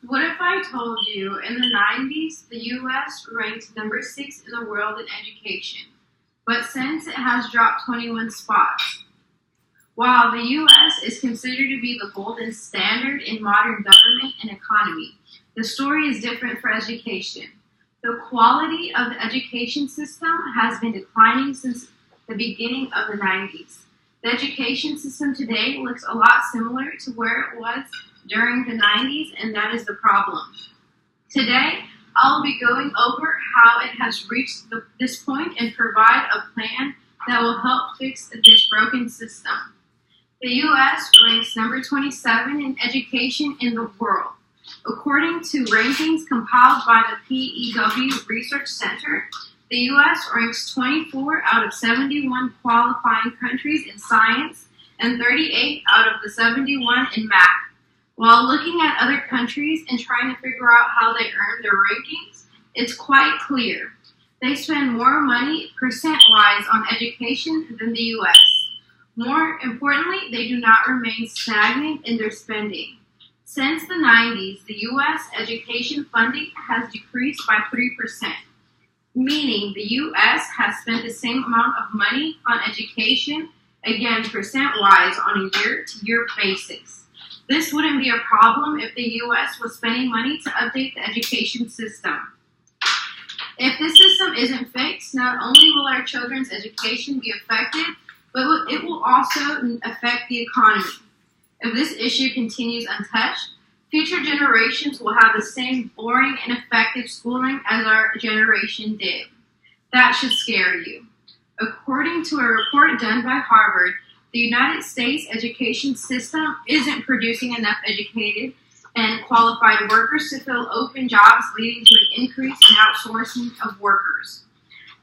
What if I told you in the 90s the US ranked number 6 in the world in education, but since it has dropped 21 spots? While the US is considered to be the golden standard in modern government and economy, the story is different for education. The quality of the education system has been declining since the beginning of the 90s. The education system today looks a lot similar to where it was during the 90s, and that is the problem. Today, I'll be going over how it has reached this point and provide a plan that will help fix this broken system. The U.S. ranks number 27 in education in the world. According to rankings compiled by the PEW Research Center, the U.S. ranks 24 out of 71 qualifying countries in science and 38 out of the 71 in math. While looking at other countries and trying to figure out how they earn their rankings, it's quite clear. They spend more money percent-wise on education than the U.S. More importantly, they do not remain stagnant in their spending. Since the 90s, the U.S. education funding has decreased by 3%, meaning the U.S. has spent the same amount of money on education, again percent-wise, on a year-to-year basis. This wouldn't be a problem if the U.S. was spending money to update the education system. If this system isn't fixed, not only will our children's education be affected, but it will also affect the economy. If this issue continues untouched, future generations will have the same boring and effective schooling as our generation did. That should scare you. According to a report done by Harvard, the United States education system isn't producing enough educated and qualified workers to fill open jobs, leading to an increase in outsourcing of workers.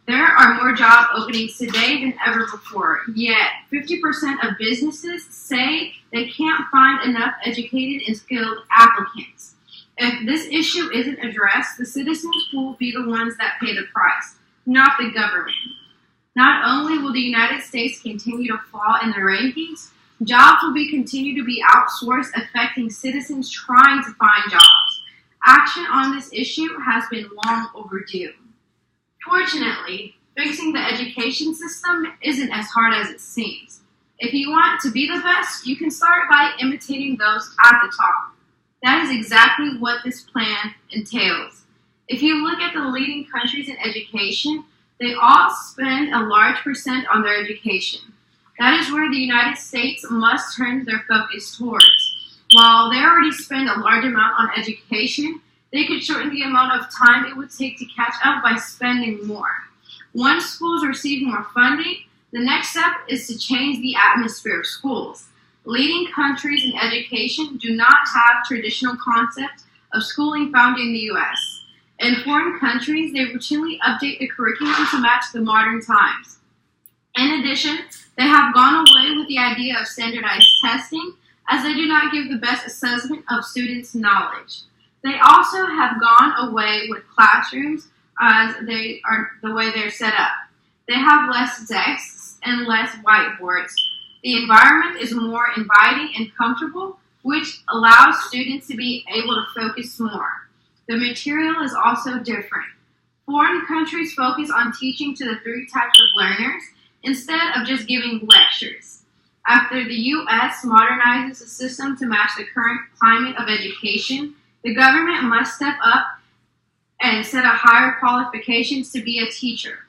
There are more job openings today than ever before, yet 50% of businesses say they can't find enough educated and skilled applicants. If this issue isn't addressed, the citizens will be the ones that pay the price, not the government. Not only will the United States continue to fall in the rankings, jobs will continue to be outsourced, affecting citizens trying to find jobs. Action on this issue has been long overdue. Fortunately, fixing the education system isn't as hard as it seems. If you want to be the best, you can start by imitating those at the top. That is exactly what this plan entails. If you look at the leading countries in education, they all spend a large percent on their education. That is where the United States must turn their focus towards. While they already spend a large amount on education, they could shorten the amount of time it would take to catch up by spending more. Once schools receive more funding, the next step is to change the atmosphere of schools. Leading countries in education do not have traditional concept of schooling found in the U.S. In foreign countries, they routinely update the curriculum to match the modern times. In addition, they have gone away with the idea of standardized testing, as they do not give the best assessment of students' knowledge. They also have gone away with classrooms as they are the way they're set up. They have less desks and less whiteboards. The environment is more inviting and comfortable, which allows students to be able to focus more. The material is also different. Foreign countries focus on teaching to the 3 types of learners instead of just giving lectures. After the U.S. modernizes the system to match the current climate of education, the government must step up and set a higher qualifications to be a teacher.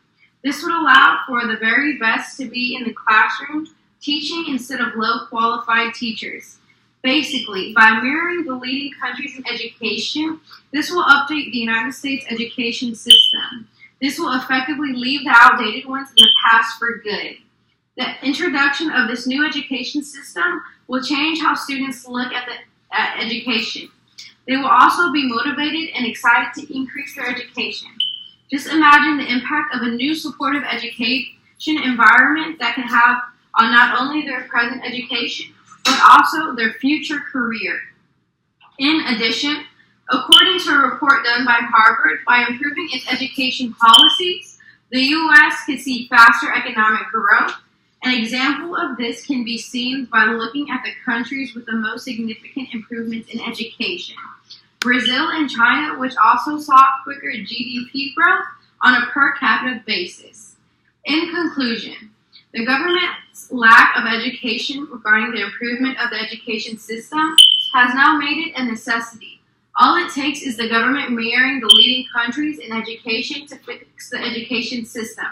This would allow for the very best to be in the classroom teaching instead of low qualified teachers. Basically, by mirroring the leading countries in education, this will update the United States education system. This will effectively leave the outdated ones in the past for good. The introduction of this new education system will change how students look at education. They will also be motivated and excited to increase their education. Just imagine the impact of a new supportive education environment that can have on not only their present education, but also their future career. In addition, according to a report done by Harvard, by improving its education policies, the U.S. could see faster economic growth. An example of this can be seen by looking at the countries with the most significant improvements in education. Brazil and China, which also saw quicker GDP growth on a per capita basis. In conclusion, the government's lack of education regarding the improvement of the education system has now made it a necessity. All it takes is the government mirroring the leading countries in education to fix the education system.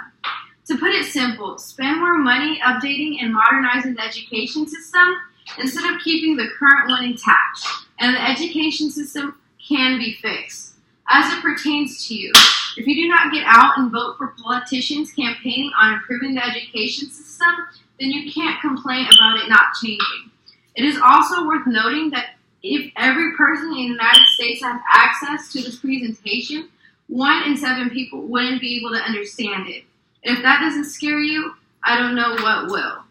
To put it simple, spend more money updating and modernizing the education system instead of keeping the current one intact, and the education system can be fixed. As it pertains to you, if you do not get out and vote for politicians campaigning on improving the education system, then you can't complain about it not changing. It is also worth noting that if every person in the United States has access to this presentation, 1 in 7 people wouldn't be able to understand it. And if that doesn't scare you, I don't know what will.